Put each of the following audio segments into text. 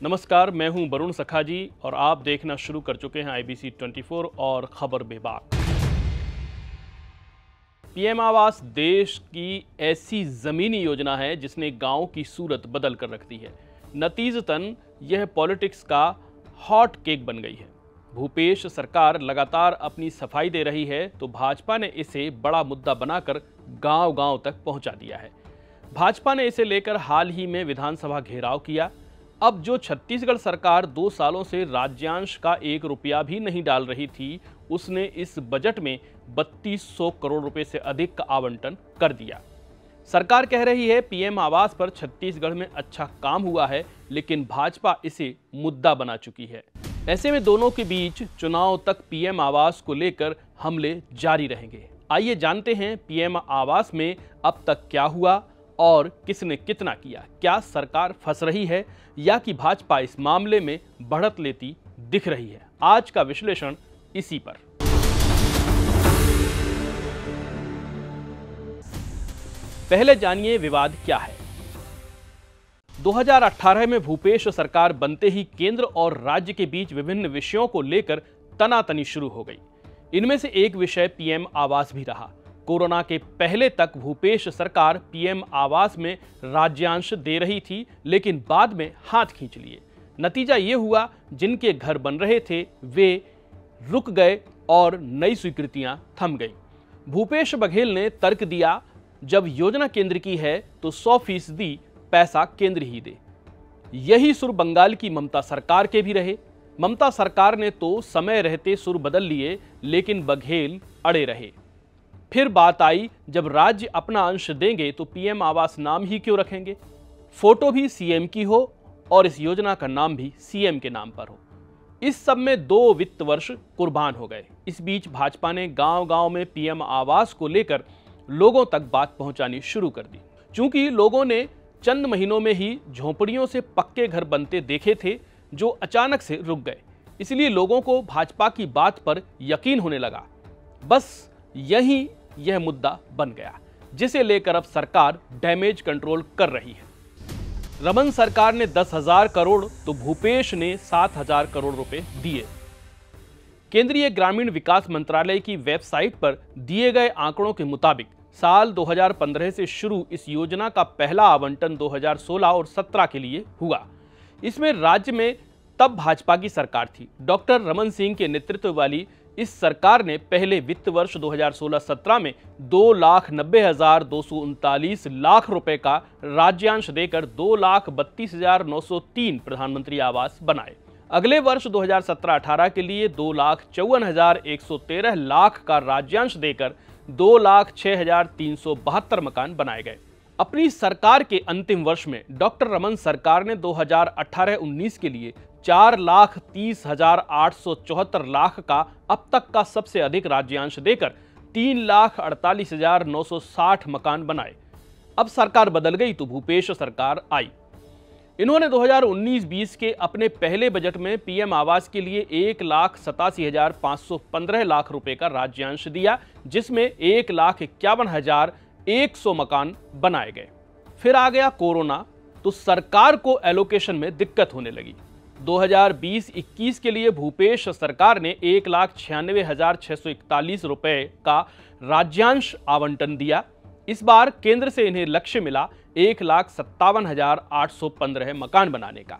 नमस्कार, मैं हूं वरुण सखा जी और आप देखना शुरू कर चुके हैं IBC 24 और खबर बेबाक। पीएम आवास देश की ऐसी जमीनी योजना है जिसने गांव की सूरत बदल कर रख दी है। नतीजतन यह पॉलिटिक्स का हॉट केक बन गई है। भूपेश सरकार लगातार अपनी सफाई दे रही है तो भाजपा ने इसे बड़ा मुद्दा बनाकर गांव-गांव तक पहुंचा दिया है। भाजपा ने इसे लेकर हाल ही में विधानसभा घेराव किया। अब जो छत्तीसगढ़ सरकार 2 सालों से राज्यांश का 1 रुपया भी नहीं डाल रही थी, उसने इस बजट में 3200 करोड़ रुपए से अधिक का आवंटन कर दिया। सरकार कह रही है पीएम आवास पर छत्तीसगढ़ में अच्छा काम हुआ है, लेकिन भाजपा इसे मुद्दा बना चुकी है। ऐसे में दोनों के बीच चुनाव तक पीएम आवास को लेकर हमले जारी रहेंगे। आइए जानते हैं पीएम आवास में अब तक क्या हुआ और किसने कितना किया। क्या सरकार फंस रही है या कि भाजपा इस मामले में बढ़त लेती दिख रही है? आज का विश्लेषण इसी पर। पहले जानिए विवाद क्या है। 2018 में भूपेश सरकार बनते ही केंद्र और राज्य के बीच विभिन्न विषयों को लेकर तनातनी शुरू हो गई। इनमें से एक विषय पीएम आवास भी रहा। कोरोना के पहले तक भूपेश सरकार पीएम आवास में राज्यांश दे रही थी, लेकिन बाद में हाथ खींच लिए। नतीजा ये हुआ, जिनके घर बन रहे थे वे रुक गए और नई स्वीकृतियां थम गई। भूपेश बघेल ने तर्क दिया, जब योजना केंद्र की है तो 100% पैसा केंद्र ही दे। यही सुर बंगाल की ममता सरकार के भी रहे। ममता सरकार ने तो समय रहते सुर बदल लिए, लेकिन बघेल अड़े रहे। फिर बात आई, जब राज्य अपना अंश देंगे तो पीएम आवास नाम ही क्यों रखेंगे? फोटो भी सीएम की हो और इस योजना का नाम भी सीएम के नाम पर हो। इस सब में 2 वित्त वर्ष कुर्बान हो गए। इस बीच भाजपा ने गांव-गांव में पीएम आवास को लेकर लोगों तक बात पहुंचानी शुरू कर दी। चूंकि लोगों ने चंद महीनों में ही झोंपड़ियों से पक्के घर बनते देखे थे, जो अचानक से रुक गए, इसलिए लोगों को भाजपा की बात पर यकीन होने लगा। बस यही यह मुद्दा बन गया, जिसे लेकर अब सरकार डैमेज कंट्रोल कर रही है। रमन सरकार ने 10,000 करोड़ तो भूपेश ने 7,000 करोड़ रुपए दिए। केंद्रीय ग्रामीण विकास मंत्रालय की वेबसाइट पर दिए गए आंकड़ों के मुताबिक साल 2015 से शुरू इस योजना का पहला आवंटन 2016 और 17 के लिए हुआ। इसमें राज्य में तब भाजपा की सरकार थी। डॉक्टर रमन सिंह के नेतृत्व वाली इस सरकार ने पहले वित्त वर्ष 2016-17 में 2,90,239 लाख रुपए का राज्यांश देकर 2,32,903 प्रधानमंत्री आवास बनाए। अगले वर्ष 2017-18 के लिए 2,54,113 लाख का राज्यांश देकर 2,06,372 मकान बनाए गए। अपनी सरकार के अंतिम वर्ष में डॉक्टर रमन सरकार ने 2018-19 के लिए 4,30,874 लाख का अब तक का सबसे अधिक राज्यांश देकर 3,48,960 मकान बनाए। अब सरकार बदल गई तो भूपेश सरकार आई। इन्होंने 2019-20 के अपने पहले बजट में पीएम आवास के लिए 1,87,515 लाख रुपए का राज्यांश दिया, जिसमें 1,51,100 मकान बनाए गए। फिर आ गया कोरोना, तो सरकार को एलोकेशन में दिक्कत होने लगी। 2020-21 के लिए भूपेश सरकार ने 1,96,641 रुपए का राज्यांश आवंटन दिया। इस बार केंद्र से इन्हें लक्ष्य मिला 1,57,815 मकान बनाने का।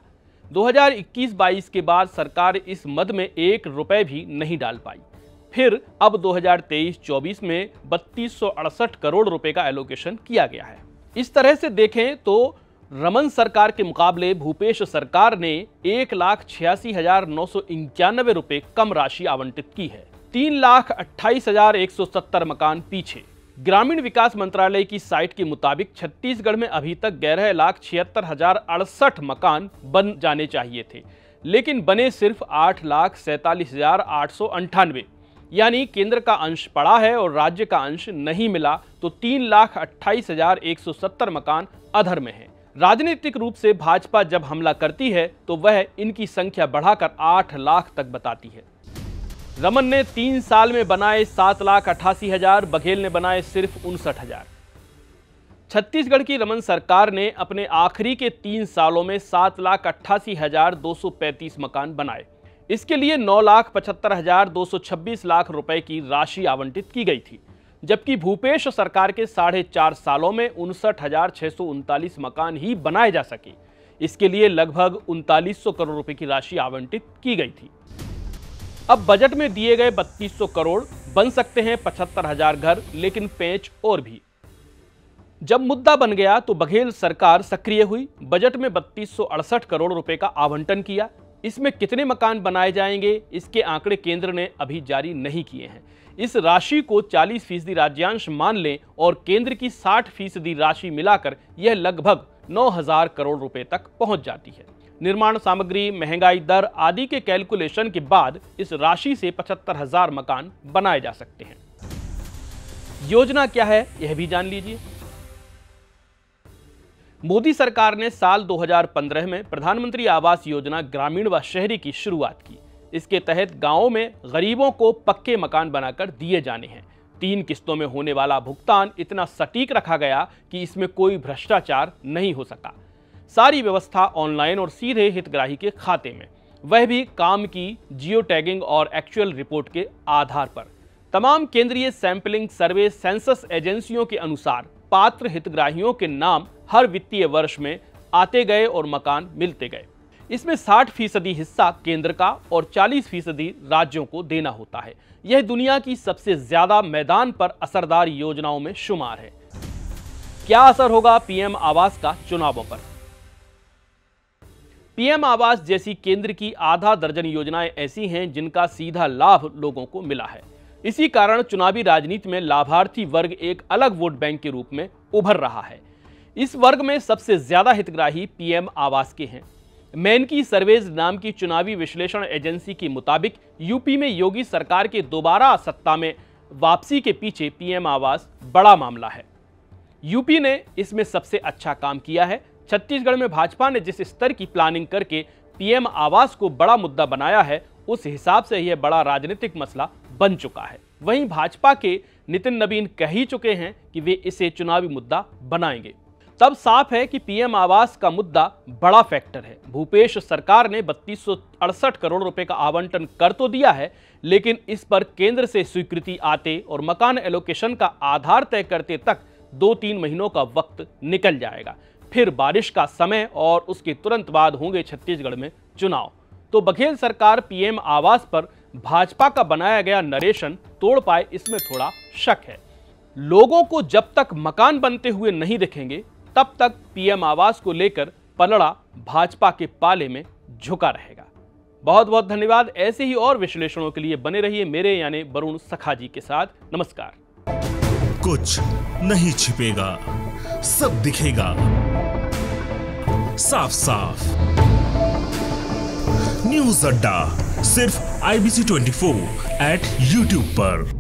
2021-22 के बाद सरकार इस मद में 1 रुपए भी नहीं डाल पाई। फिर अब 2023-24 में 3,268 करोड़ रुपए का एलोकेशन किया गया है। इस तरह से देखें तो रमन सरकार के मुकाबले भूपेश सरकार ने 1,86,991 रुपए कम राशि आवंटित की है। 3,28,170 मकान पीछे। ग्रामीण विकास मंत्रालय की साइट के मुताबिक छत्तीसगढ़ में अभी तक 11,76,068 मकान बन जाने चाहिए थे, लेकिन बने सिर्फ 8,47,898। यानी केंद्र का अंश पड़ा है और राज्य का अंश नहीं मिला, तो 3,28,170 मकान अधर में है। राजनीतिक रूप से भाजपा जब हमला करती है तो वह इनकी संख्या बढ़ाकर 8 लाख तक बताती है। रमन ने 3 साल में बनाए 7,88,000, बघेल ने बनाए सिर्फ 59,000। छत्तीसगढ़ की रमन सरकार ने अपने आखिरी के 3 सालों में 7,88,235 मकान बनाए। इसके लिए 9,75,226 लाख रुपए की राशि आवंटित की गई थी, जबकि भूपेश सरकार के 4.5 सालों में 59,639 मकान ही बनाए जा सके। इसके लिए लगभग 3900 करोड़ रुपए की राशि आवंटित की गई थी। अब बजट में दिए गए 3200 करोड़ बन सकते हैं 75,000 घर, लेकिन पेंच और भी। जब मुद्दा बन गया तो बघेल सरकार सक्रिय हुई। बजट में 3268 करोड़ रुपए का आवंटन किया। इसमें कितने मकान बनाए जाएंगे, इसके आंकड़े केंद्र ने अभी जारी नहीं किए हैं। इस राशि को 40% राज्यांश मान लें और केंद्र की 60% राशि मिलाकर यह लगभग 9,000 करोड़ रुपए तक पहुंच जाती है। निर्माण सामग्री, महंगाई दर आदि के कैलकुलेशन के बाद इस राशि से 75,000 मकान बनाए जा सकते हैं। योजना क्या है, यह भी जान लीजिए। मोदी सरकार ने साल 2015 में प्रधानमंत्री आवास योजना ग्रामीण व शहरी की शुरुआत की। इसके तहत गांवों में गरीबों को पक्के मकान बनाकर दिए जाने हैं। 3 किस्तों में होने वाला भुगतान इतना सटीक रखा गया कि इसमें कोई भ्रष्टाचार नहीं हो सका। सारी व्यवस्था ऑनलाइन और सीधे हितग्राही के खाते में, वह भी काम की जियो टैगिंग और एक्चुअल रिपोर्ट के आधार पर। तमाम केंद्रीय सैंपलिंग सर्वे सेंसस एजेंसियों के अनुसार पात्र हितग्राहियों के नाम हर वित्तीय वर्ष में आते गए और मकान मिलते गए। इसमें 60% हिस्सा केंद्र का और 40% राज्यों को देना होता है। यह दुनिया की सबसे ज्यादा मैदान पर असरदार योजनाओं में शुमार है। क्या असर होगा पीएम आवास का चुनावों पर? पीएम आवास जैसी केंद्र की आधा दर्जन योजनाएं ऐसी हैं जिनका सीधा लाभ लोगों को मिला है। इसी कारण चुनावी राजनीति में लाभार्थी वर्ग एक अलग वोट बैंक के रूप में उभर रहा है। इस वर्ग में सबसे ज्यादा हितग्राही पीएम आवास के हैं। मैनकी सर्वेज नाम की चुनावी विश्लेषण एजेंसी के मुताबिक यूपी में योगी सरकार के दोबारा सत्ता में वापसी के पीछे पीएम आवास बड़ा मामला है। यूपी ने इसमें सबसे अच्छा काम किया है। छत्तीसगढ़ में भाजपा ने जिस स्तर की प्लानिंग करके पीएम आवास को बड़ा मुद्दा बनाया है, उस हिसाब से यह बड़ा राजनीतिक मसला बन चुका है। वहीं भाजपा के नितिन नवीन कह ही चुके हैं कि वे इसे चुनावी मुद्दा बनाएंगे। तब साफ है कि पीएम आवास का मुद्दा बड़ा फैक्टर है। भूपेश सरकार ने 3268 करोड़ रुपए का आवंटन कर तो दिया है, लेकिन इस पर केंद्र से स्वीकृति आते और मकान एलोकेशन का आधार तय करते तक 2-3 महीनों का वक्त निकल जाएगा। फिर बारिश का समय और उसके तुरंत बाद होंगे छत्तीसगढ़ में चुनाव। तो बघेल सरकार पीएम आवास पर भाजपा का बनाया गया नरेशन तोड़ पाए, इसमें थोड़ा शक है। लोगों को जब तक मकान बनते हुए नहीं दिखेंगे, तब तक पीएम आवास को लेकर पलड़ा भाजपा के पाले में झुका रहेगा। बहुत बहुत धन्यवाद। ऐसे ही और विश्लेषणों के लिए बने रहिए मेरे यानी वरुण सखा जी के साथ। नमस्कार। कुछ नहीं छिपेगा, सब दिखेगा साफ साफ। न्यूज़ अड्डा सिर्फ IBC 24 @ YouTube पर।